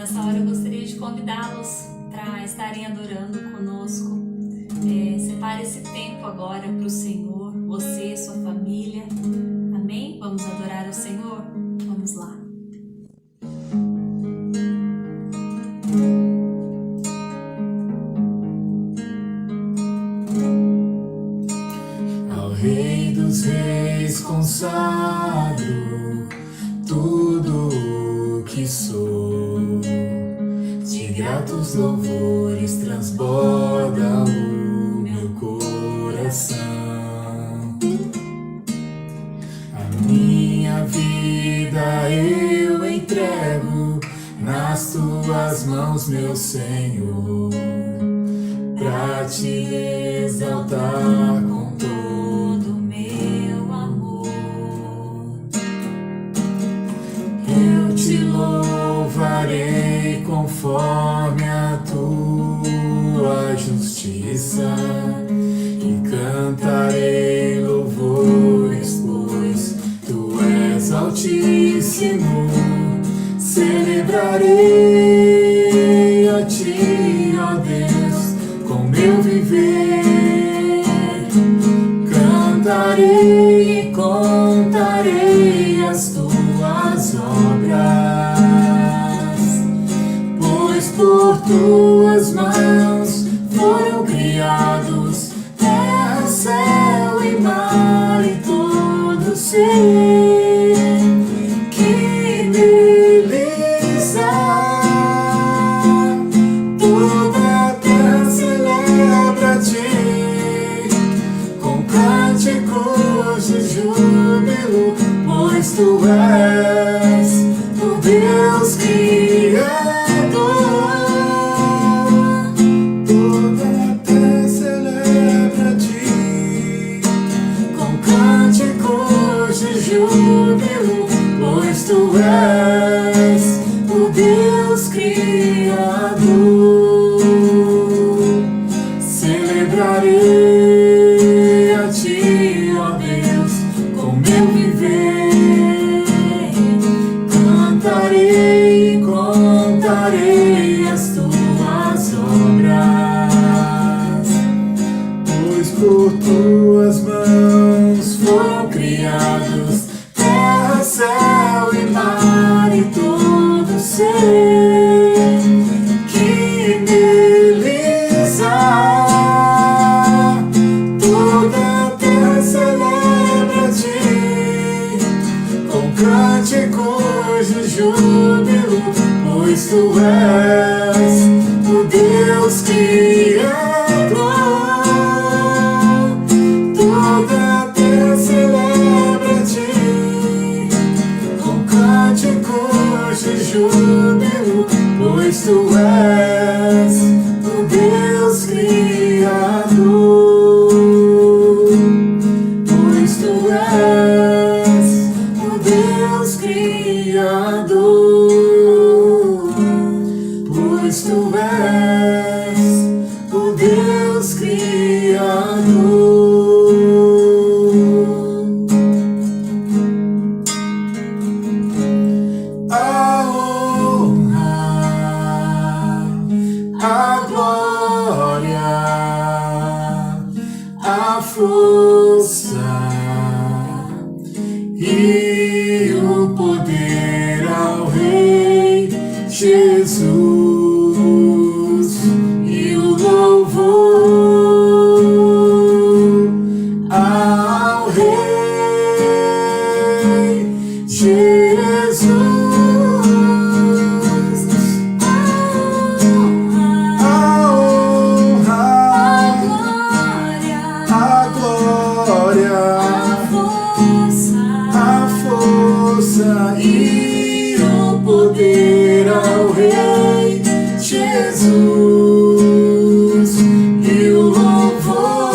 Nessa hora eu gostaria de convidá-los para estarem adorando conosco. Separe esse tempo agora para o Senhor, você, sua família. Amém? Vamos adorar o Senhor? Vamos lá. Ao Rei dos Reis consagro tudo o que sou, de gratos louvores transborda o meu coração. A minha vida eu entrego nas tuas mãos, meu Senhor, pra te exaltar com todo o meu amor. Eu te louvarei conforme a tua justiça e cantarei louvores, pois tu és altíssimo. Celebrarei a ti, ó Deus, com meu viver. Cantarei e contarei as tuas obras, pois por tuas mãos foram criados terra, céu e mar e todo ser. Que beleza! Toda a terra celebra a ti com cânticos de júbilo, pois tu és o Deus Criador. Toda a terra celebra a ti com cânticos de júbilo, pois tu és o Deus Criador. Celebrarei a ti, ó Deus, com meu viver. Cantarei e contarei as tuas obras, pois por tuas mãos foram criados terra, céu e mar e todo ser. Que beleza! Toda a terra celebra a ti com cânticos de júbilo, pois tu és o Deus Criador. Toda a terra celebra a ti com cânticos de júbilo, pois tu és o Deus Criador. Pois tu és o Deus Criador. Pois tu és o Deus Criador. A honra, a glória, a força e o poder ao Rei Jesus, e o louvor ao Rei Jesus. A honra, a glória, a força e o poder ao Rei Jesus, e o louvor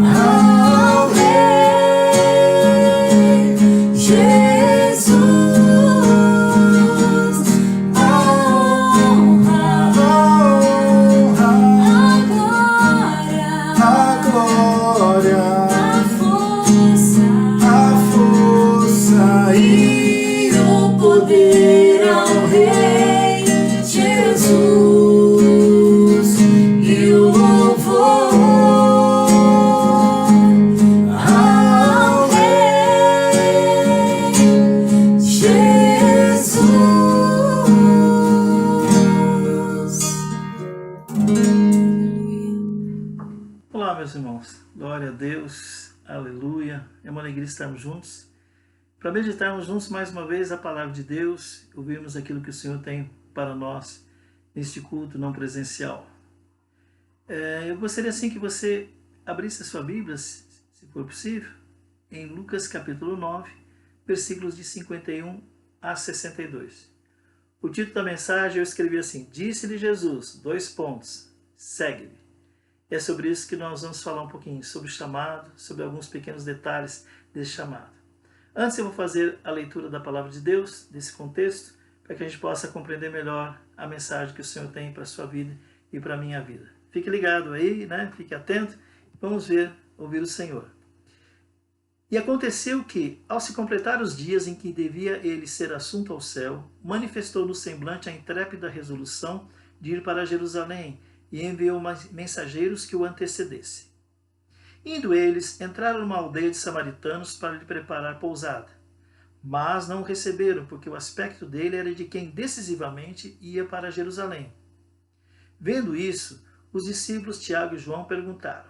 ao Rei Jesus. A honra, a glória, a força e o poder aleluia. É uma alegria estarmos juntos, para meditarmos juntos mais uma vez a palavra de Deus, ouvirmos aquilo que o Senhor tem para nós neste culto não presencial. Eu gostaria assim que você abrisse a sua Bíblia, se for possível, em Lucas capítulo 9, versículos de 51 a 62. O título da mensagem eu escrevi assim: Disse-lhe Jesus, segue-me. É sobre isso que nós vamos falar um pouquinho, sobre o chamado, sobre alguns pequenos detalhes desse chamado. Antes eu vou fazer a leitura da palavra de Deus, desse contexto, para que a gente possa compreender melhor a mensagem que o Senhor tem para a sua vida e para a minha vida. Fique ligado aí, né? Fique atento, vamos ouvir o Senhor. E aconteceu que, ao se completar os dias em que devia ele ser assunto ao céu, manifestou no semblante a intrépida resolução de ir para Jerusalém e enviou mensageiros que o antecedessem. Indo eles, entraram numa aldeia de samaritanos para lhe preparar pousada. Mas não o receberam, porque o aspecto dele era de quem decisivamente ia para Jerusalém. Vendo isso, os discípulos Tiago e João perguntaram: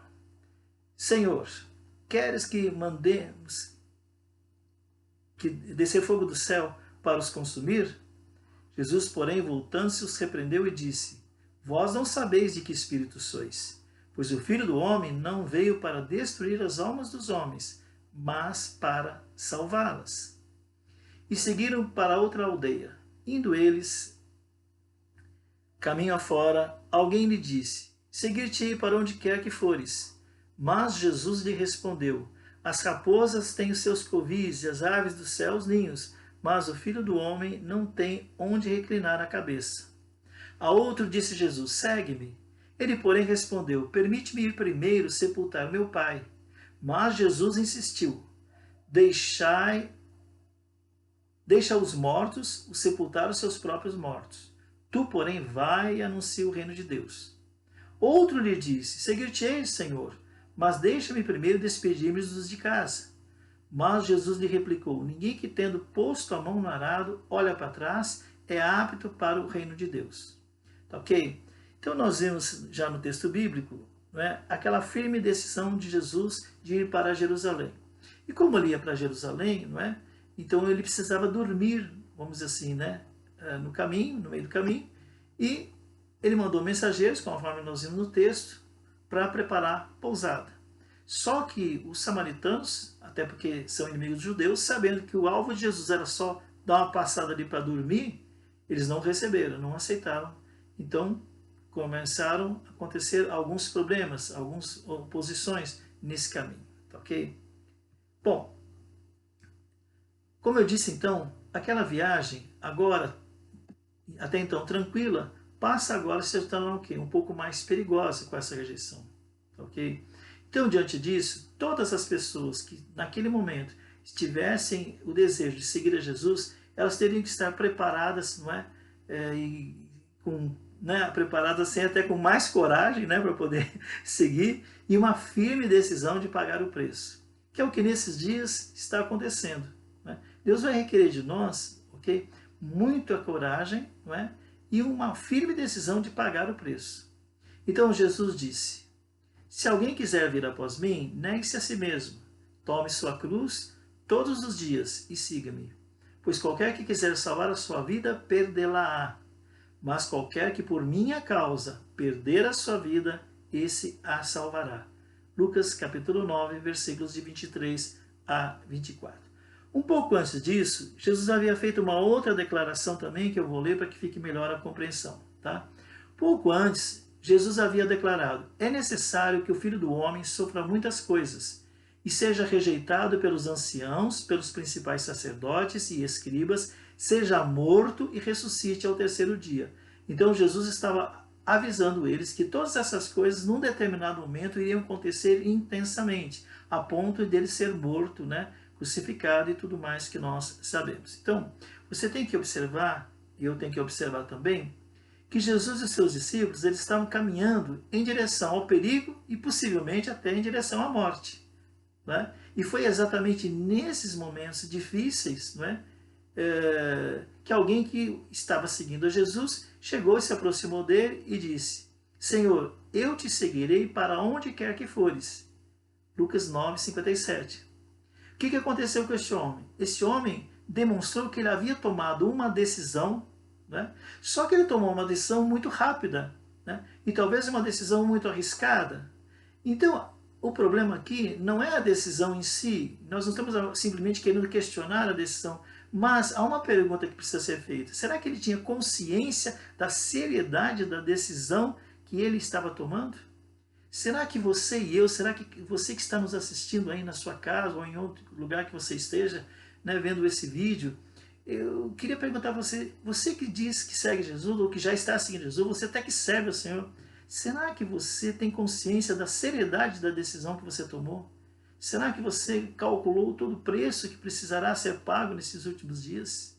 Senhor, queres que mandemos que descer fogo do céu para os consumir? Jesus, porém, voltando-se, os repreendeu e disse: Vós não sabeis de que espírito sois, pois o Filho do Homem não veio para destruir as almas dos homens, mas para salvá-las. E seguiram para outra aldeia. Indo eles caminho afora, alguém lhe disse: Seguir-te-ei para onde quer que fores. Mas Jesus lhe respondeu: As raposas têm os seus covis e as aves do céu os ninhos, mas o Filho do Homem não tem onde reclinar a cabeça. A outro disse Jesus: Segue-me. Ele, porém, respondeu: Permite-me ir primeiro sepultar meu Pai. Mas Jesus insistiu: Deixa os mortos os sepultar os seus próprios mortos. Tu, porém, vai e anuncia o reino de Deus. Outro lhe disse: Seguir-te-ei, Senhor, mas deixa-me primeiro despedir-me dos de casa. Mas Jesus lhe replicou: Ninguém que, tendo posto a mão no arado, olha para trás, é apto para o reino de Deus. Tá ok? Então nós vemos já no texto bíblico, não é, aquela firme decisão de Jesus de ir para Jerusalém. E como ele ia para Jerusalém, não é, então ele precisava dormir, vamos dizer assim, né, no caminho, no meio do caminho, e ele mandou mensageiros, conforme nós vimos no texto, para preparar pousada. Só que os samaritanos, até porque são inimigos dos judeus, sabendo que o alvo de Jesus era só dar uma passada ali para dormir, eles não receberam, não aceitaram. Então começaram a acontecer alguns problemas, algumas oposições nesse caminho. Tá ok? Bom, como eu disse então, aquela viagem, agora, até então tranquila, passa agora a se tornar o quê? Um pouco mais perigosa com essa rejeição. Ok? Então, diante disso, todas as pessoas que naquele momento tivessem o desejo de seguir a Jesus, elas teriam que estar preparadas, não é? Preparadas assim, até com mais coragem, né, para poder seguir, e uma firme decisão de pagar o preço, que é o que nesses dias está acontecendo. Né? Deus vai requerer de nós, ok, muita coragem, não é? E uma firme decisão de pagar o preço. Então Jesus disse: Se alguém quiser vir após mim, negue-se a si mesmo, tome sua cruz todos os dias e siga-me. Pois qualquer que quiser salvar a sua vida, perdê-la-á. Mas qualquer que por minha causa perder a sua vida, esse a salvará. Lucas capítulo 9, versículos de 23 a 24. Um pouco antes disso, Jesus havia feito uma outra declaração também, que eu vou ler para que fique melhor a compreensão. Tá? Pouco antes, Jesus havia declarado: É necessário que o Filho do Homem sofra muitas coisas e seja rejeitado pelos anciãos, pelos principais sacerdotes e escribas, seja morto e ressuscite ao terceiro dia. Então Jesus estava avisando eles que todas essas coisas, num determinado momento, iriam acontecer intensamente, a ponto de ele ser morto, né, crucificado e tudo mais que nós sabemos. Então, você tem que observar, e eu tenho que observar também, que Jesus e seus discípulos, eles estavam caminhando em direção ao perigo e possivelmente até em direção à morte. Né? E foi exatamente nesses momentos difíceis, não é, que alguém que estava seguindo a Jesus chegou e se aproximou dele e disse: Senhor, eu te seguirei para onde quer que fores. Lucas 9, 57. O que aconteceu com este homem? Esse homem demonstrou que ele havia tomado uma decisão, né? Só que ele tomou uma decisão muito rápida, né? E talvez uma decisão muito arriscada. Então, o problema aqui não é a decisão em si, nós não estamos simplesmente querendo questionar a decisão, mas há uma pergunta que precisa ser feita. Será que ele tinha consciência da seriedade da decisão que ele estava tomando? Será que você e eu, será que você que está nos assistindo aí na sua casa ou em outro lugar que você esteja, né, vendo esse vídeo, eu queria perguntar a você, você que diz que segue Jesus ou que já está seguindo Jesus, você até que serve ao Senhor, será que você tem consciência da seriedade da decisão que você tomou? Será que você calculou todo o preço que precisará ser pago nesses últimos dias?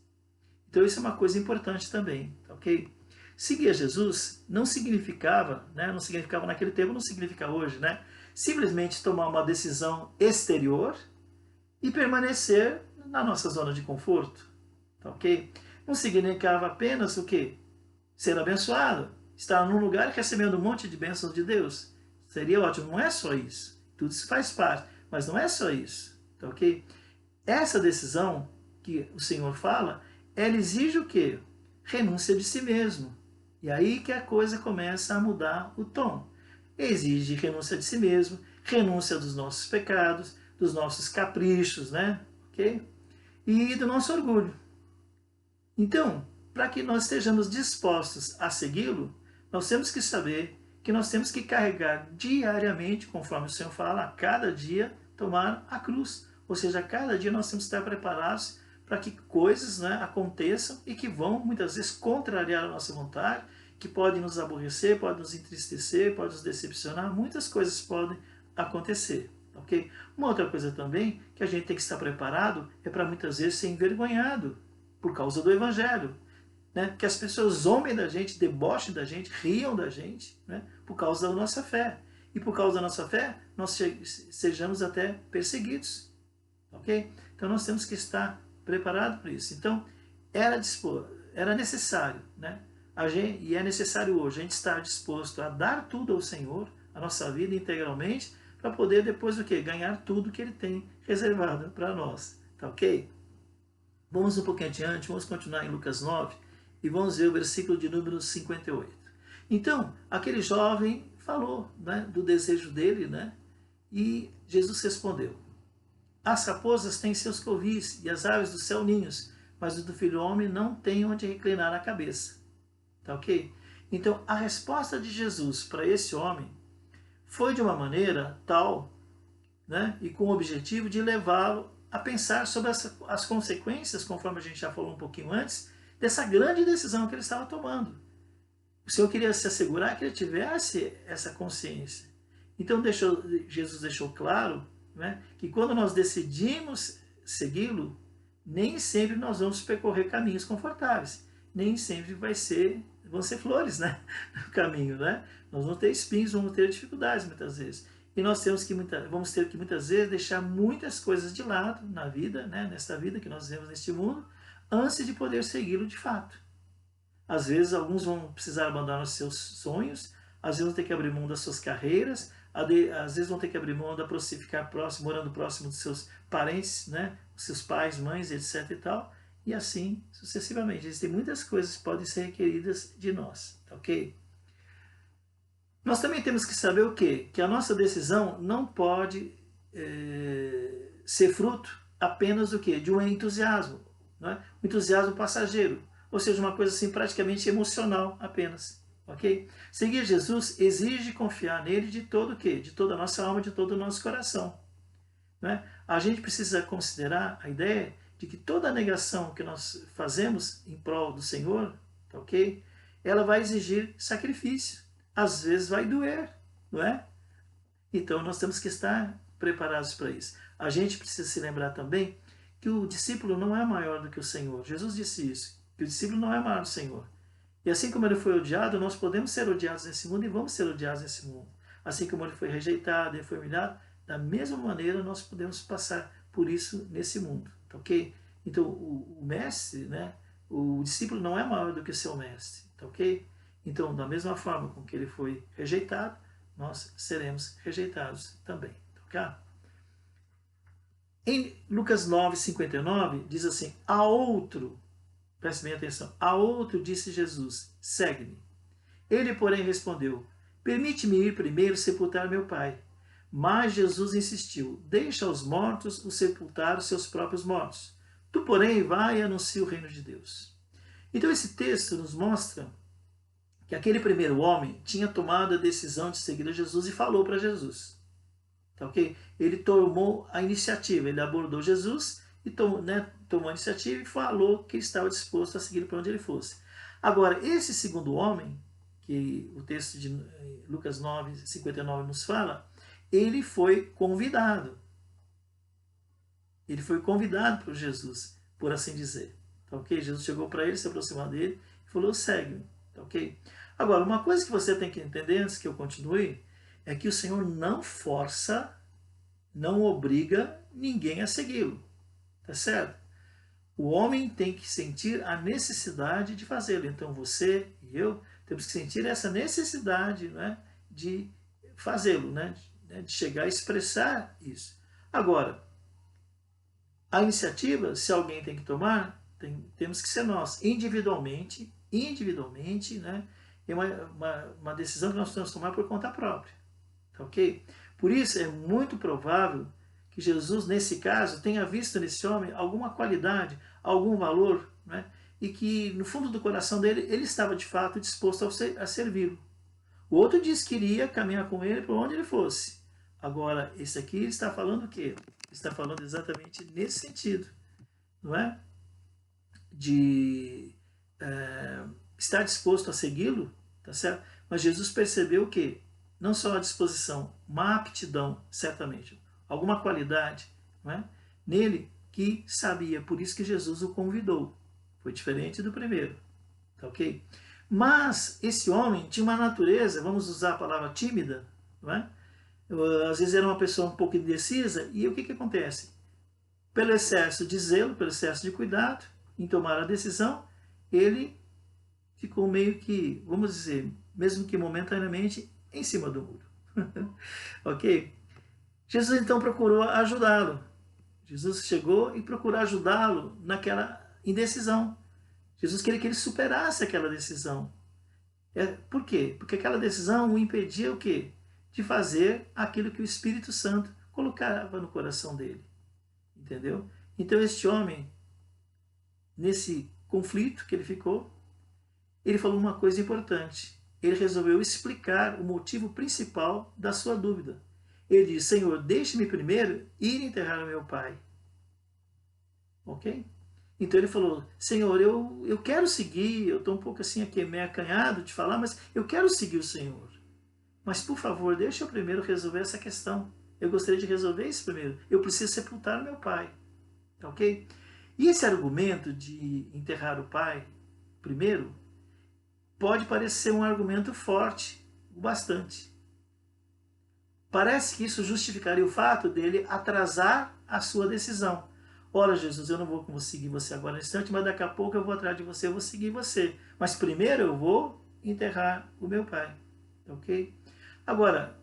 Então isso é uma coisa importante também, ok? Seguir a Jesus não significava, né, não significava naquele tempo, não significa hoje, né? Simplesmente tomar uma decisão exterior e permanecer na nossa zona de conforto, tá ok? Não significava apenas o quê? Ser abençoado, estar num lugar recebendo um monte de bênçãos de Deus. Seria ótimo, não é só isso. Tudo isso faz parte, mas não é só isso, tá ok? Essa decisão que o Senhor fala, ela exige o quê? Renúncia de si mesmo. E aí que a coisa começa a mudar o tom. Exige renúncia de si mesmo, renúncia dos nossos pecados, dos nossos caprichos, né? Ok? E do nosso orgulho. Então, para que nós estejamos dispostos a segui-lo, nós temos que saber que nós temos que carregar diariamente, conforme o Senhor fala, a cada dia tomar a cruz. Ou seja, a cada dia nós temos que estar preparados para que coisas, né, aconteçam e que vão muitas vezes contrariar a nossa vontade, que podem nos aborrecer, podem nos entristecer, podem nos decepcionar, muitas coisas podem acontecer. Okay? Uma outra coisa também que a gente tem que estar preparado é para muitas vezes ser envergonhado por causa do Evangelho. Né? Que as pessoas zombem da gente, debochem da gente, riam da gente, né? Por causa da nossa fé. E por causa da nossa fé, nós sejamos até perseguidos. Ok? Então nós temos que estar preparados para isso. Então era necessário, né? E é necessário hoje a gente estar disposto a dar tudo ao Senhor, a nossa vida integralmente, para poder depois o quê? Ganhar tudo que Ele tem reservado para nós. Tá ok? Vamos um pouquinho adiante, vamos continuar em Lucas 9 e vamos ver o versículo de número 58. Então, aquele jovem falou, né, do desejo dele, né? E Jesus respondeu: as raposas têm seus covis e as aves do céu ninhos, mas o do Filho do Homem não tem onde reclinar a cabeça. Tá ok? Então, a resposta de Jesus para esse homem foi de uma maneira tal, né, e com o objetivo de levá-lo a pensar sobre as consequências, conforme a gente já falou um pouquinho antes, dessa grande decisão que ele estava tomando. O Senhor queria se assegurar que ele tivesse essa consciência. Então Jesus deixou claro, né, que quando nós decidimos segui-lo, nem sempre nós vamos percorrer caminhos confortáveis. Nem sempre vão ser flores, né, no caminho. Né? Nós vamos ter espinhos, vamos ter dificuldades muitas vezes. E nós vamos ter que muitas vezes deixar muitas coisas de lado na vida, né, nesta vida que nós vivemos neste mundo, antes de poder segui-lo de fato. Às vezes alguns vão precisar abandonar os seus sonhos, às vezes vão ter que abrir mão das suas carreiras, às vezes vão ter que abrir mão da ficar próximo, morando próximo dos seus parentes, né, os seus pais, mães, etc. e tal, e assim sucessivamente. Existem muitas coisas que podem ser requeridas de nós, tá ok? Nós também temos que saber o quê? Que a nossa decisão não pode ser fruto apenas do quê? De um entusiasmo, né? Um entusiasmo passageiro, ou seja, uma coisa assim praticamente emocional apenas, ok? Seguir Jesus exige confiar nele de todo o quê? De toda a nossa alma, de todo o nosso coração, né? A gente precisa considerar a ideia de que toda a negação que nós fazemos em prol do Senhor, tá ok? Ela vai exigir sacrifício. Às vezes vai doer, não é? Então nós temos que estar preparados para isso. A gente precisa se lembrar também que o discípulo não é maior do que o Senhor. Jesus disse isso, que o discípulo não é maior do Senhor. E assim como ele foi odiado, nós podemos ser odiados nesse mundo e vamos ser odiados nesse mundo. Assim como ele foi rejeitado, ele foi humilhado, da mesma maneira nós podemos passar por isso nesse mundo, tá ok? Então o mestre, né, o discípulo não é maior do que o seu mestre, tá ok? Então, da mesma forma com que ele foi rejeitado, nós seremos rejeitados também. Ok? Em Lucas 9:59 diz assim, a outro, preste bem atenção, a outro disse Jesus, segue-me. Ele, porém, respondeu, permite-me ir primeiro sepultar meu pai. Mas Jesus insistiu, deixa aos mortos os sepultar os seus próprios mortos. Tu, porém, vai e anuncia o reino de Deus. Então esse texto nos mostra que aquele primeiro homem tinha tomado a decisão de seguir a Jesus e falou para Jesus. Tá, ok? Ele tomou a iniciativa, ele abordou Jesus e tomou a iniciativa e falou que estava disposto a seguir para onde ele fosse. Agora, esse segundo homem, que o texto de Lucas 9:59 nos fala, ele foi convidado. Ele foi convidado por Jesus, por assim dizer. Tá, ok? Jesus chegou para ele, se aproximou dele e falou, segue-me. Tá, ok? Agora, uma coisa que você tem que entender antes que eu continue, é que o Senhor não força, não obriga ninguém a segui-lo. Tá certo? O homem tem que sentir a necessidade de fazê-lo. Então você e eu temos que sentir essa necessidade, né, de fazê-lo, né, de chegar a expressar isso. Agora, a iniciativa, se alguém tem que tomar, temos que ser nós, individualmente, né, é uma decisão que nós temos que tomar por conta própria. Tá, ok? Por isso é muito provável que Jesus, nesse caso, tenha visto nesse homem alguma qualidade, algum valor, né? E que no fundo do coração dele, ele estava de fato disposto a servi-lo. O outro disse que iria caminhar com ele por onde ele fosse. Agora, esse aqui está falando o quê? Está falando exatamente nesse sentido, não é? De estar disposto a segui-lo, tá certo? Mas Jesus percebeu que não só a disposição, uma aptidão, certamente, alguma qualidade, não é? Nele que sabia, por isso que Jesus o convidou. Foi diferente do primeiro, tá, ok? Mas esse homem tinha uma natureza, vamos usar a palavra tímida, não é? Às vezes era uma pessoa um pouco indecisa, e o que acontece? Pelo excesso de zelo, pelo excesso de cuidado em tomar a decisão, ele ficou meio que, vamos dizer, mesmo que momentaneamente, em cima do muro. Ok? Jesus então procurou ajudá-lo. Jesus chegou e procurou ajudá-lo naquela indecisão. Jesus queria que ele superasse aquela decisão. Por quê? Porque aquela decisão o impedia o quê? De fazer aquilo que o Espírito Santo colocava no coração dele. Entendeu? Então este homem, nesse conflito que ele ficou, ele falou uma coisa importante. Ele resolveu explicar o motivo principal da sua dúvida. Ele disse, Senhor, deixe-me primeiro ir enterrar o meu pai. Ok? Então ele falou, Senhor, eu quero seguir, eu estou um pouco assim aqui meio acanhado de falar, mas eu quero seguir o Senhor. Mas por favor, deixa eu primeiro resolver essa questão. Eu gostaria de resolver isso primeiro. Eu preciso sepultar o meu pai. Ok? E esse argumento de enterrar o pai primeiro pode parecer um argumento forte, o bastante. Parece que isso justificaria o fato dele atrasar a sua decisão. Ora, Jesus, eu não vou conseguir você agora no instante, mas daqui a pouco eu vou atrás de você, eu vou seguir você. Mas primeiro eu vou enterrar o meu pai. Ok? Agora,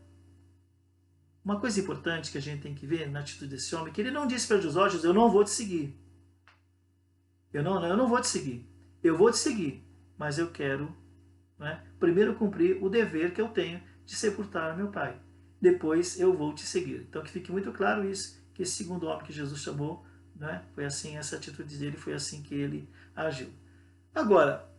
uma coisa importante que a gente tem que ver na atitude desse homem, que ele não disse para Jesus, ó, Jesus, eu não vou te seguir. Eu não vou te seguir. Eu vou te seguir, mas eu quero, né, primeiro cumprir o dever que eu tenho de sepultar meu pai. Depois eu vou te seguir. Então que fique muito claro isso, que esse segundo homem que Jesus chamou, né, foi assim, essa atitude dele foi assim que ele agiu. Agora,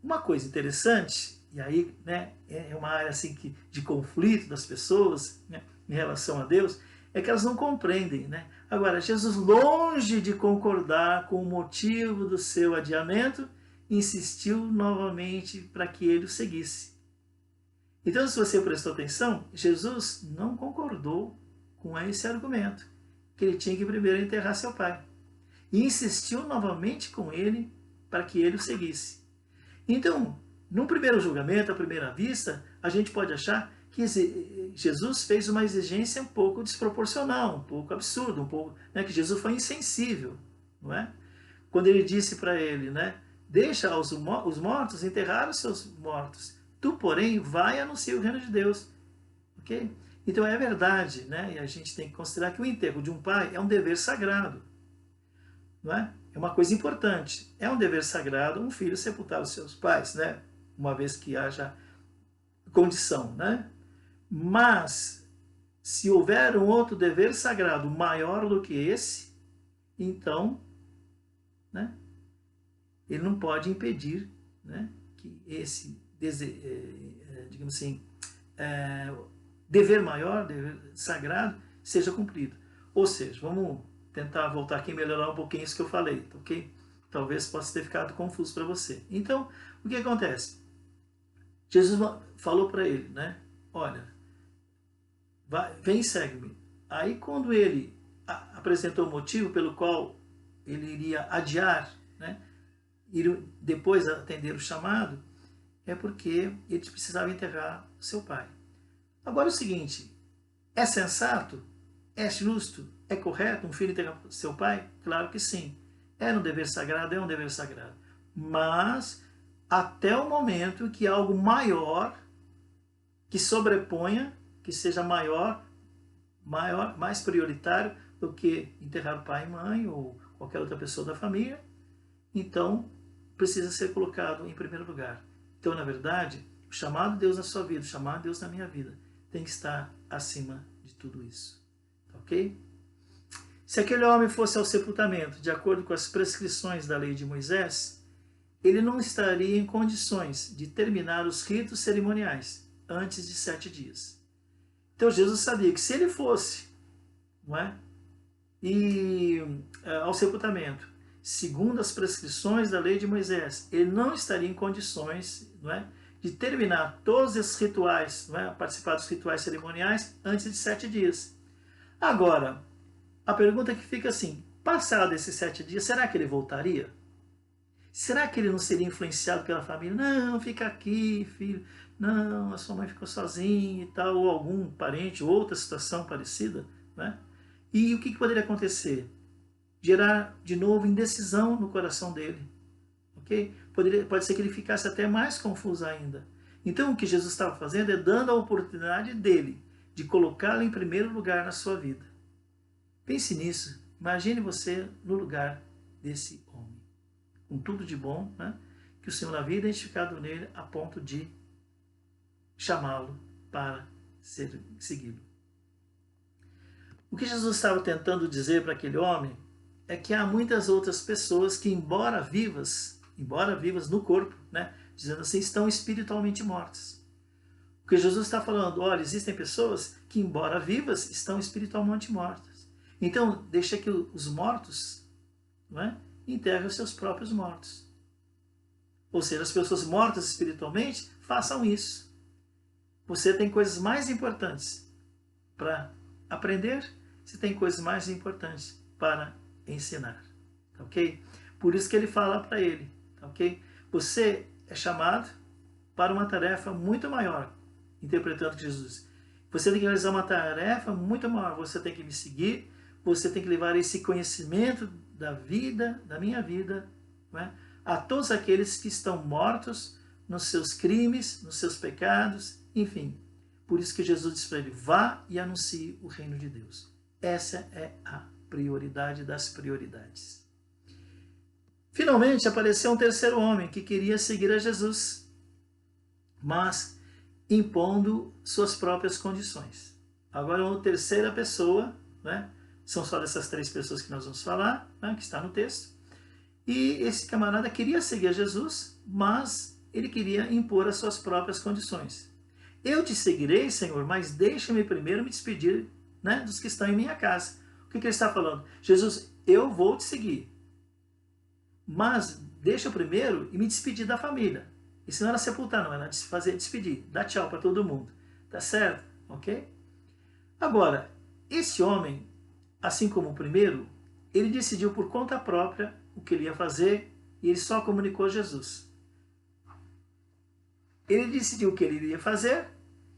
uma coisa interessante, e aí, né, é uma área assim de conflito das pessoas, né, em relação a Deus, é que elas não compreendem, né? Agora, Jesus, longe de concordar com o motivo do seu adiamento, insistiu novamente para que ele o seguisse. Então, se você prestou atenção, Jesus não concordou com esse argumento, que ele tinha que primeiro enterrar seu pai. E insistiu novamente com ele para que ele o seguisse. Então, num primeiro julgamento, à primeira vista, a gente pode achar que Jesus fez uma exigência um pouco desproporcional, um pouco absurda, um pouco, né, que Jesus foi insensível, não é? Quando ele disse para ele, né, deixa os mortos enterrar os seus mortos, tu, porém, vai e anuncia o reino de Deus. Okay? Então é verdade, né? E a gente tem que considerar que o enterro de um pai é um dever sagrado, não é? É uma coisa importante. É um dever sagrado um filho sepultar os seus pais, né? Uma vez que haja condição, né? Mas se houver um outro dever sagrado maior do que esse, então, né, ele não pode impedir, né, que esse, digamos assim, dever maior, dever sagrado, seja cumprido. Ou seja, vamos tentar voltar aqui e melhorar um pouquinho isso que eu falei, ok? Talvez possa ter ficado confuso para você. Então, o que acontece? Jesus falou para ele, né? Olha, vem e segue-me. Aí quando ele apresentou o motivo pelo qual ele iria adiar, né? Ir depois atender o chamado, é porque ele precisava enterrar seu pai. Agora é o seguinte, é sensato? É justo? É correto um filho enterrar seu pai? Claro que sim. É um dever sagrado? É um dever sagrado. Mas até o momento que algo maior, que sobreponha, que seja maior, mais prioritário do que enterrar o pai e mãe ou qualquer outra pessoa da família, então precisa ser colocado em primeiro lugar. Então, na verdade, o chamado de Deus na sua vida, o chamado de Deus na minha vida, tem que estar acima de tudo isso. Ok? Se aquele homem fosse ao sepultamento, de acordo com as prescrições da lei de Moisés, ele não estaria em condições de terminar os ritos cerimoniais antes de 7 dias. Então Jesus sabia que se ele fosse, não é, ao sepultamento, segundo as prescrições da lei de Moisés, ele não estaria em condições, não é, de terminar todos esses rituais, não é, participar dos rituais cerimoniais antes de 7 dias. Agora, a pergunta que fica assim, passado esses 7 dias, será que ele voltaria? Será que ele não seria influenciado pela família? Não, fica aqui, filho. Não, a sua mãe ficou sozinha e tal, ou algum parente, ou outra situação parecida, né? E o que poderia acontecer? Gerar de novo indecisão no coração dele, ok? Pode ser que ele ficasse até mais confuso ainda. Então o que Jesus estava fazendo é dando a oportunidade dele de colocá-lo em primeiro lugar na sua vida. Pense nisso, imagine você no lugar desse homem, com tudo de bom, né, que o Senhor havia identificado nele a ponto de chamá-lo para ser seguido. O que Jesus estava tentando dizer para aquele homem é que há muitas outras pessoas que, embora vivas no corpo, né, dizendo assim, estão espiritualmente mortas. O que Jesus está falando, olha, existem pessoas que, embora vivas, estão espiritualmente mortas. Então, deixa que os mortos, não é, enterrem os seus próprios mortos. Ou seja, as pessoas mortas espiritualmente, façam isso. Você tem coisas mais importantes para aprender, você tem coisas mais importantes para ensinar, ok? Por isso que ele fala para ele, ok? Você é chamado para uma tarefa muito maior, interpretando Jesus. Você tem que realizar uma tarefa muito maior, você tem que me seguir, você tem que levar esse conhecimento da vida, da minha vida, não é, a todos aqueles que estão mortos nos seus crimes, nos seus pecados, enfim. Por isso que Jesus disse para ele, vá e anuncie o reino de Deus. Essa é a prioridade das prioridades. Finalmente apareceu um terceiro homem que queria seguir a Jesus, mas impondo suas próprias condições. Agora uma terceira pessoa, né? São só dessas 3 pessoas que nós vamos falar, né, que está no texto. E esse camarada queria seguir a Jesus, mas ele queria impor as suas próprias condições. Eu te seguirei, Senhor, mas deixa-me primeiro me despedir, né, dos que estão em minha casa. O que ele está falando? Jesus, eu vou te seguir, mas deixa eu primeiro e me despedir da família. Isso não era sepultar, não, era fazer despedir, dar tchau para todo mundo. Tá certo? Ok? Agora, esse homem, assim como o primeiro, ele decidiu por conta própria o que ele ia fazer e ele só comunicou a Jesus. Ele decidiu o que ele iria fazer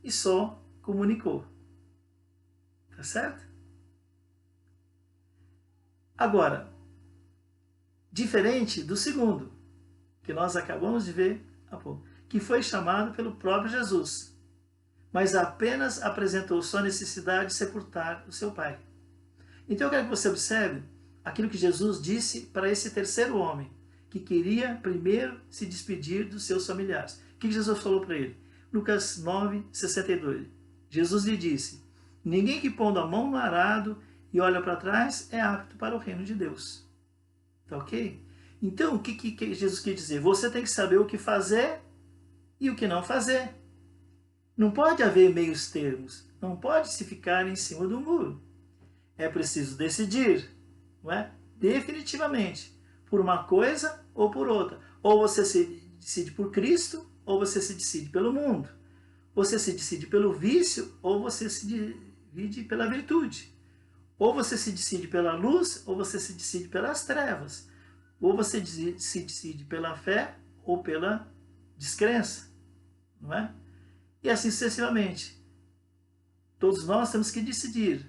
e só comunicou. Tá certo? Agora, diferente do segundo, que nós acabamos de ver há pouco, que foi chamado pelo próprio Jesus. mas apenas apresentou sua necessidade de sepultar o seu pai. Então eu quero que você observe aquilo que Jesus disse para esse terceiro homem, que queria primeiro se despedir dos seus familiares. O que Jesus falou para ele? Lucas 9, 62. Jesus lhe disse: ninguém que pondo a mão no arado e olha para trás é apto para o reino de Deus. Tá ok? Então, o que Jesus quer dizer? Você tem que saber o que fazer e o que não fazer. Não pode haver meios termos. Não pode se ficar em cima do muro. É preciso decidir, não é? Definitivamente, por uma coisa ou por outra. Ou você se decide por Cristo, ou você se decide pelo mundo. Você se decide pelo vício, ou você se divide pela virtude. Ou você se decide pela luz, ou você se decide pelas trevas. Ou você se decide pela fé, ou pela descrença, não é? E assim sucessivamente. Todos nós temos que decidir,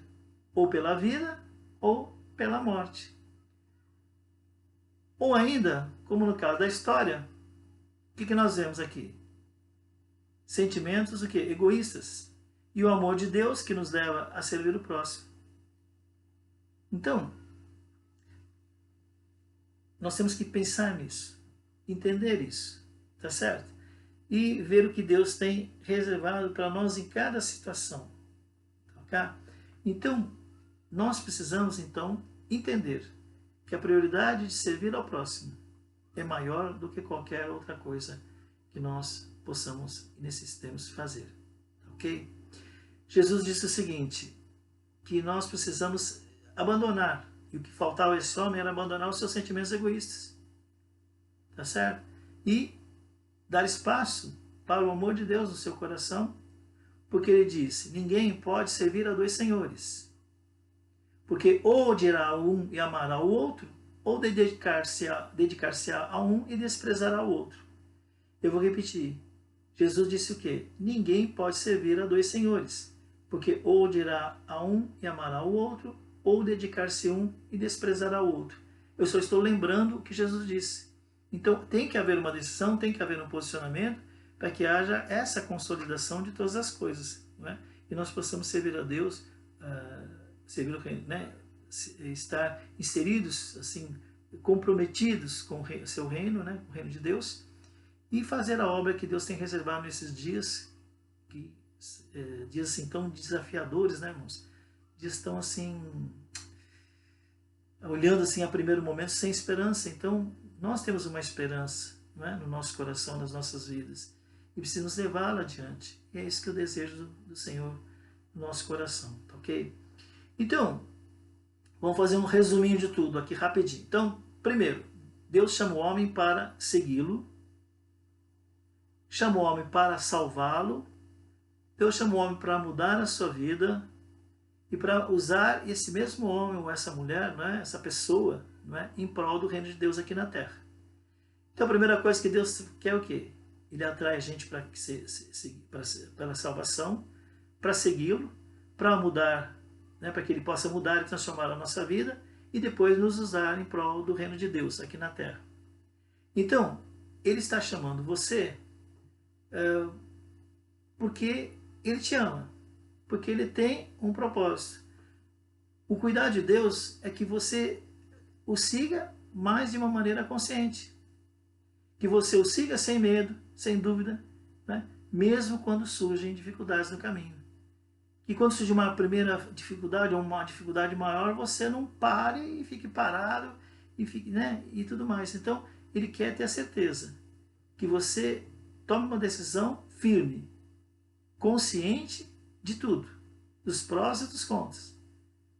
ou pela vida, ou pela morte. Ou ainda, como no caso da história, o que nós vemos aqui? Sentimentos o quê? Egoístas. E o amor de Deus que nos leva a servir o próximo. Então, nós temos que pensar nisso, entender isso, tá certo? E ver o que Deus tem reservado para nós em cada situação. Ok? Então, nós precisamos então entender que a prioridade de servir ao próximo é maior do que qualquer outra coisa que nós possamos e necessitemos fazer. Ok? Jesus disse o seguinte, que nós precisamos abandonar, e o que faltava a esse homem era abandonar os seus sentimentos egoístas. Tá certo? E dar espaço para o amor de Deus no seu coração, porque ele disse, ninguém pode servir a dois senhores, porque ou odiará a um e amará o outro, ou dedicar-se a um e desprezará o outro. Eu vou repetir. Jesus disse o quê? Ninguém pode servir a dois senhores, porque ou odiará a um e amará o outro, ou dedicar-se a um e desprezará o outro. Eu só estou lembrando o que Jesus disse. Então tem que haver uma decisão, tem que haver um posicionamento, para que haja essa consolidação de todas as coisas, né? E nós possamos servir a Deus, servir o reino, né? Estar inseridos, assim, comprometidos com o seu reino, né? O reino de Deus, e fazer a obra que Deus tem reservado nesses dias, dias assim tão desafiadores, né, irmãos? Dias tão assim, olhando assim a primeiro momento sem esperança. Então nós temos uma esperança, não é? No nosso coração, nas nossas vidas, e precisamos levá-la adiante. E é isso que eu desejo do Senhor no nosso coração, tá ok? Então, vamos fazer um resuminho de tudo aqui rapidinho. Então, primeiro, Deus chama o homem para segui-lo, chama o homem para salvá-lo, Deus chama o homem para mudar a sua vida e para usar esse mesmo homem ou essa mulher, não é? Essa pessoa, não é? Em prol do reino de Deus aqui na terra. Então a primeira coisa que Deus quer é o quê? Ele atrai a gente para a salvação, para segui-lo, para mudar, né? Para que ele possa mudar e transformar a nossa vida e depois nos usar em prol do reino de Deus aqui na terra. Então, ele está chamando você porque ele te ama, porque ele tem um propósito. O cuidar de Deus é que você o siga mais de uma maneira consciente, que você o siga sem medo, sem dúvida, né? Mesmo quando surgem dificuldades no caminho. Que quando surge uma primeira dificuldade ou uma dificuldade maior, você não pare e fique parado e fique, né? E tudo mais. Então, ele quer ter a certeza que você tome uma decisão firme, consciente de tudo, dos prós e dos contras,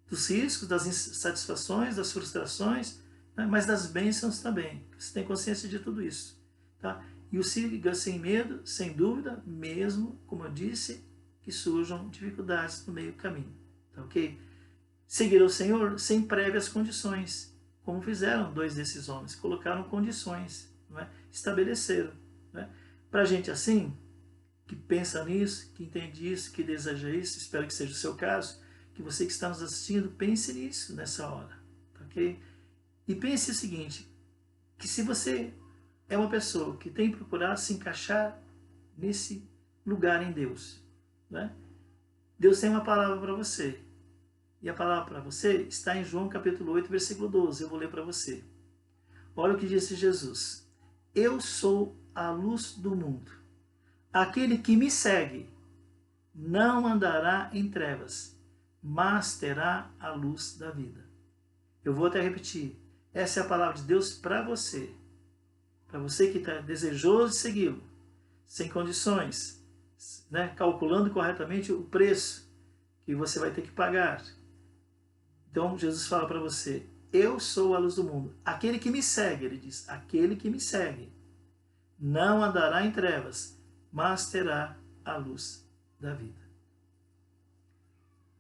dos riscos, das insatisfações, das frustrações, né? Mas das bênçãos também. Você tem consciência de tudo isso, tá? E o siga sem medo, sem dúvida, mesmo, como eu disse, que surjam dificuldades no meio do caminho, tá ok? Seguir o Senhor sem prévias condições, como fizeram dois desses homens, colocaram condições, não é? Estabeleceram, né? Para gente assim, que pensa nisso, que entende isso, que deseja isso, espero que seja o seu caso, que você que está nos assistindo, pense nisso nessa hora, tá ok? E pense o seguinte, que se você é uma pessoa que tem procurado se encaixar nesse lugar em Deus, né? Deus tem uma palavra para você. E a palavra para você está em João capítulo 8, versículo 12. Eu vou ler para você. Olha o que disse Jesus. Eu sou a luz do mundo. Aquele que me segue não andará em trevas, mas terá a luz da vida. Eu vou até repetir. Essa é a palavra de Deus para você. Para você que está desejoso de segui-lo, sem condições, né? Calculando corretamente o preço que você vai ter que pagar. Então Jesus fala para você, eu sou a luz do mundo. Aquele que me segue, ele diz, aquele que me segue não andará em trevas, mas terá a luz da vida.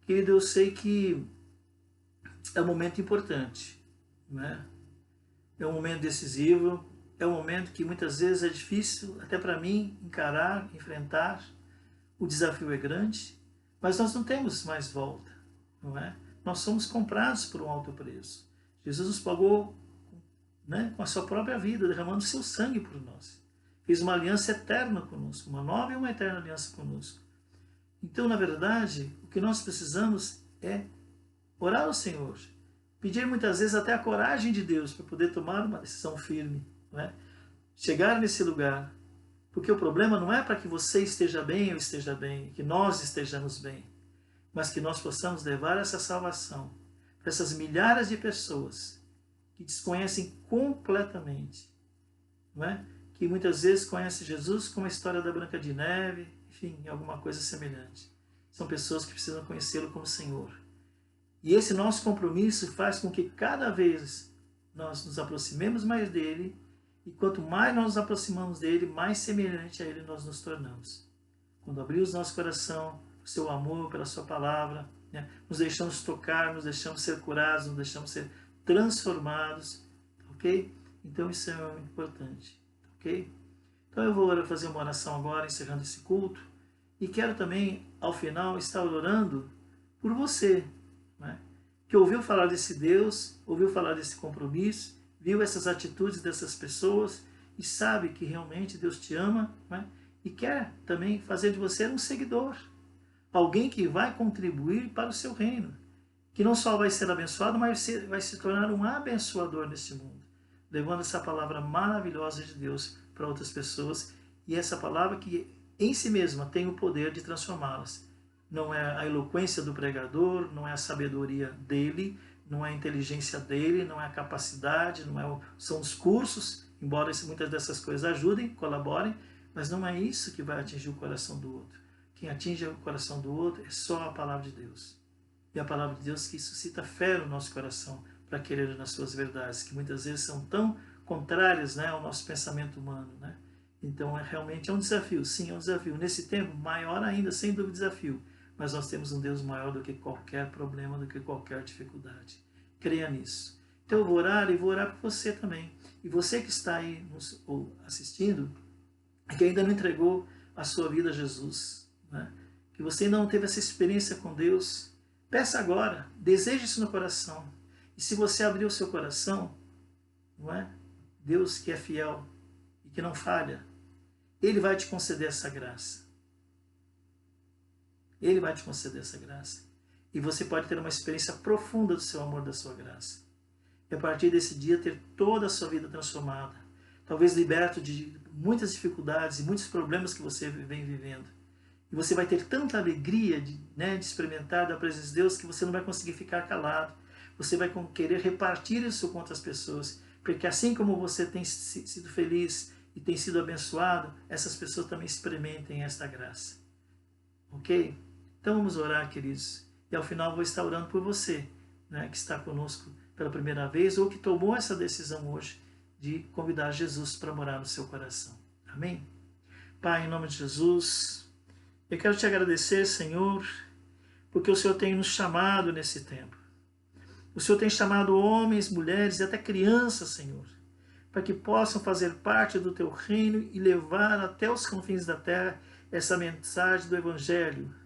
Querido, eu sei que é um momento importante, né? É um momento decisivo, é um momento que muitas vezes é difícil, até para mim, encarar, enfrentar. O desafio é grande, mas nós não temos mais volta, não é? Nós somos comprados por um alto preço. Jesus nos pagou, né, com a sua própria vida, derramando seu sangue por nós. Fez uma aliança eterna conosco, uma nova e uma eterna aliança conosco. Então, na verdade, o que nós precisamos é orar ao Senhor, pedir muitas vezes até a coragem de Deus para poder tomar uma decisão firme, não é? Chegar nesse lugar, porque o problema não é para que você esteja bem ou esteja bem, que nós estejamos bem, mas que nós possamos levar essa salvação para essas milhares de pessoas que desconhecem completamente, não é? Que muitas vezes conhecem Jesus como a história da Branca de Neve, enfim, alguma coisa semelhante. São pessoas que precisam conhecê-lo como Senhor. E esse nosso compromisso faz com que cada vez nós nos aproximemos mais dele, e quanto mais nós nos aproximamos dele, mais semelhante a ele nós nos tornamos. Quando abrimos nosso coração, o seu amor pela sua palavra, né, nos deixamos tocar, nos deixamos ser curados, nos deixamos ser transformados, ok? Então isso é muito importante, ok? Então eu vou fazer uma oração agora, encerrando esse culto, e quero também, ao final, estar orando por você, né, que ouviu falar desse Deus, ouviu falar desse compromisso, viu essas atitudes dessas pessoas e sabe que realmente Deus te ama, né, e quer também fazer de você um seguidor, alguém que vai contribuir para o seu reino, que não só vai ser abençoado, mas vai se tornar um abençoador neste mundo, levando essa palavra maravilhosa de Deus para outras pessoas, e essa palavra que em si mesma tem o poder de transformá-las. Não é a eloquência do pregador, não é a sabedoria dele, não é a inteligência dele, não é a capacidade, são os cursos, embora muitas dessas coisas ajudem, colaborem, mas não é isso que vai atingir o coração do outro. Quem atinge o coração do outro é só a palavra de Deus. E a palavra de Deus que suscita fé no nosso coração para querer nas suas verdades, que muitas vezes são tão contrárias, né, ao nosso pensamento humano, né? Então realmente é um desafio, sim, é um desafio. Nesse tempo, maior ainda, sem dúvida, desafio. Mas nós temos um Deus maior do que qualquer problema, do que qualquer dificuldade. Creia nisso. Então eu vou orar e vou orar por você também. E você que está aí assistindo, que ainda não entregou a sua vida a Jesus, né? Que você ainda não teve essa experiência com Deus, peça agora, deseje isso no coração. E se você abrir o seu coração, não é? Deus que é fiel e que não falha, Ele vai te conceder essa graça. Ele vai te conceder essa graça. E você pode ter uma experiência profunda do seu amor, da sua graça. E a partir desse dia ter toda a sua vida transformada. Talvez liberto de muitas dificuldades e muitos problemas que você vem vivendo. E você vai ter tanta alegria de experimentar da presença de Deus que você não vai conseguir ficar calado. Você vai querer repartir isso com outras pessoas. Porque assim como você tem sido feliz e tem sido abençoado, essas pessoas também experimentem esta graça. Ok? Então vamos orar, queridos. E ao final vou estar orando por você, né, que está conosco pela primeira vez ou que tomou essa decisão hoje de convidar Jesus para morar no seu coração. Amém? Pai, em nome de Jesus, eu quero te agradecer, Senhor, porque o Senhor tem nos chamado nesse tempo. O Senhor tem chamado homens, mulheres e até crianças, Senhor, para que possam fazer parte do teu reino e levar até os confins da terra essa mensagem do Evangelho.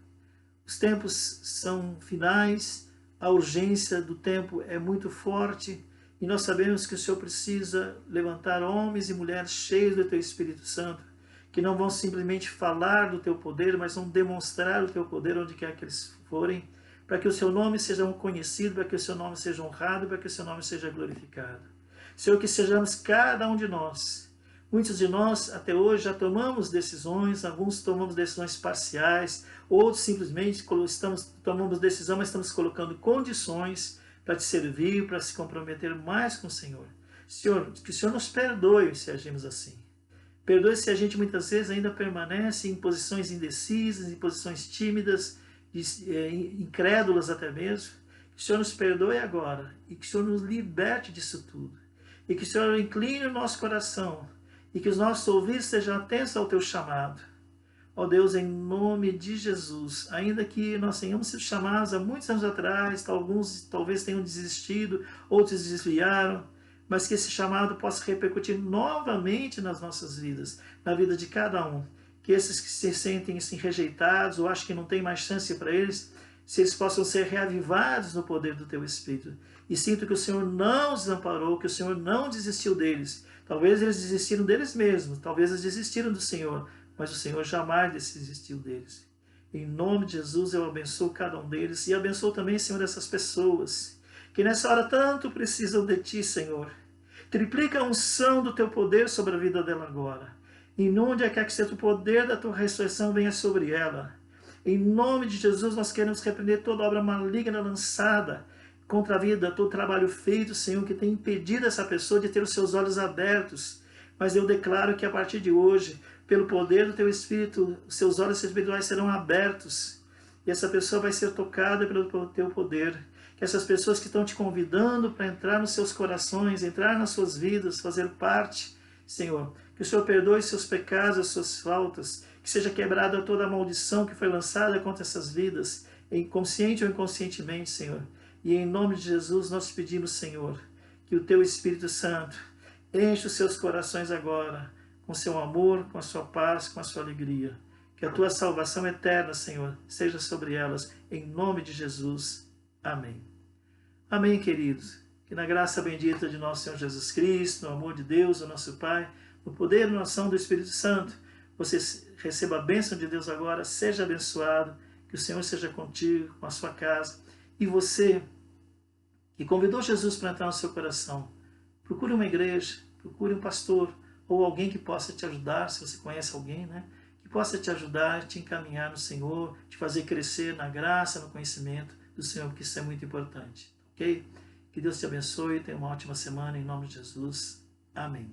Os tempos são finais, a urgência do tempo é muito forte e nós sabemos que o Senhor precisa levantar homens e mulheres cheios do teu Espírito Santo, que não vão simplesmente falar do teu poder, mas vão demonstrar o teu poder onde quer que eles forem, para que o seu nome seja conhecido, para que o seu nome seja honrado, para que o seu nome seja glorificado. Senhor, que sejamos cada um de nós. Muitos de nós até hoje já tomamos decisões, alguns tomamos decisões parciais, outros simplesmente tomamos decisão, mas estamos colocando condições para te servir, para se comprometer mais com o Senhor. Senhor, que o Senhor nos perdoe se agimos assim. Perdoe se a gente muitas vezes ainda permanece em posições indecisas, em posições tímidas, incrédulas até mesmo. Que o Senhor nos perdoe agora e que o Senhor nos liberte disso tudo. E que o Senhor incline o nosso coração e que os nossos ouvidos sejam atentos ao teu chamado. Ó Deus, em nome de Jesus, ainda que nós tenhamos sido chamados há muitos anos atrás, alguns talvez tenham desistido, outros desviaram, mas que esse chamado possa repercutir novamente nas nossas vidas, na vida de cada um. Que esses que se sentem assim, rejeitados ou acham que não tem mais chance para eles, se eles possam ser reavivados no poder do teu Espírito. E sinto que o Senhor não os desamparou, que o Senhor não desistiu deles. Talvez eles desistiram deles mesmos, talvez eles desistiram do Senhor, mas o Senhor jamais desistiu deles. Em nome de Jesus eu abençoo cada um deles e abençoo também, Senhor, essas pessoas que nessa hora tanto precisam de Ti, Senhor. Triplica a unção do Teu poder sobre a vida dela agora. Em onde quer que seja o poder da Tua ressurreição venha sobre ela. Em nome de Jesus nós queremos repreender toda obra maligna lançada contra a vida, todo trabalho feito, Senhor, que tem impedido essa pessoa de ter os seus olhos abertos. Mas eu declaro que a partir de hoje, pelo poder do Teu Espírito, os seus olhos espirituais serão abertos. E essa pessoa vai ser tocada pelo Teu poder. Que essas pessoas que estão te convidando para entrar nos seus corações, entrar nas suas vidas, fazer parte, Senhor, que o Senhor perdoe seus pecados, as suas faltas, que seja quebrada toda a maldição que foi lançada contra essas vidas, consciente ou inconscientemente, Senhor. E em nome de Jesus nós pedimos, Senhor, que o Teu Espírito Santo enche os seus corações agora, com seu amor, com a sua paz, com a sua alegria. Que a Tua salvação eterna, Senhor, seja sobre elas, em nome de Jesus. Amém. Amém, queridos. Que na graça bendita de nosso Senhor Jesus Cristo, no amor de Deus, o nosso Pai, no poder e na ação do Espírito Santo, você receba a bênção de Deus agora, seja abençoado, que o Senhor seja contigo, com a sua casa. E você, que convidou Jesus para entrar no seu coração, procure uma igreja, procure um pastor, ou alguém que possa te ajudar, se você conhece alguém, né? Que possa te ajudar, te encaminhar no Senhor, te fazer crescer na graça, no conhecimento do Senhor, porque isso é muito importante, ok? Que Deus te abençoe, tenha uma ótima semana, em nome de Jesus. Amém.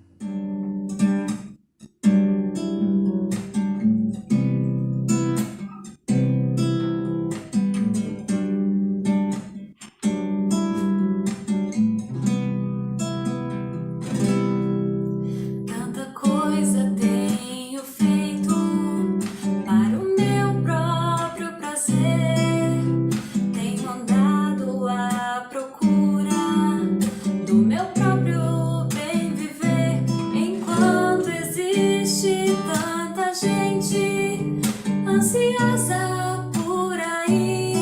Ansiosa por aí,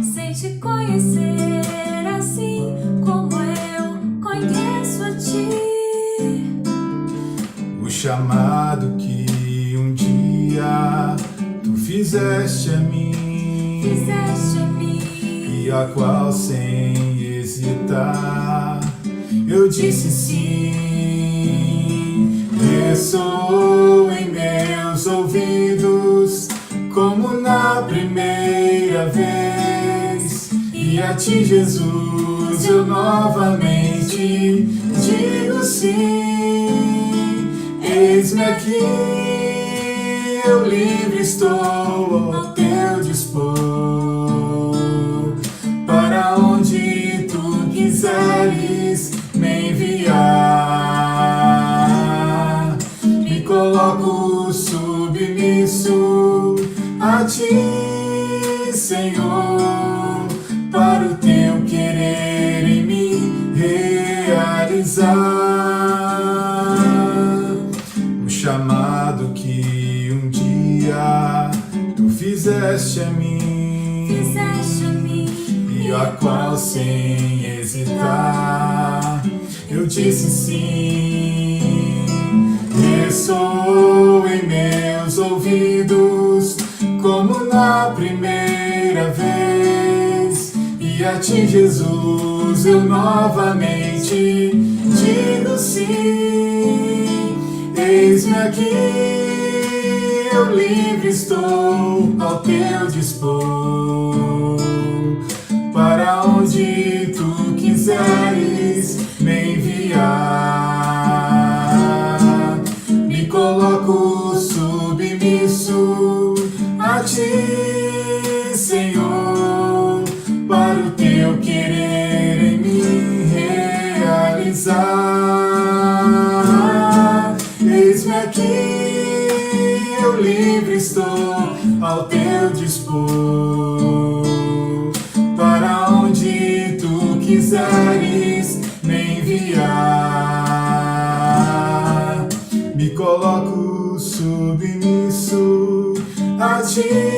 sem te conhecer assim como eu conheço a Ti. O chamado que um dia Tu fizeste a mim, e a qual sem hesitar eu disse sim. Ressoou em meus ouvidos como na primeira vez, e a Ti, Jesus, eu novamente digo sim. Eis-me aqui, eu livre estou ao Teu dispor, para onde Tu quiseres me enviar. Me coloco submisso a Ti, Senhor, para o Teu querer em mim realizar. O chamado que um dia Tu fizeste a mim, e a qual sem hesitar eu disse sim. Ressoou em ouvidos como na primeira vez. E a ti, Jesus, eu novamente digo sim. Eis-me aqui, eu livre estou ao teu dispor. Para onde tu quiseres me enviar, me coloco submisso a ti, Senhor, para o teu querer em mim realizar. Eis-me aqui, eu livre estou ao teu dispor. Para onde tu quiseres me enviar, me coloco submisso a ti.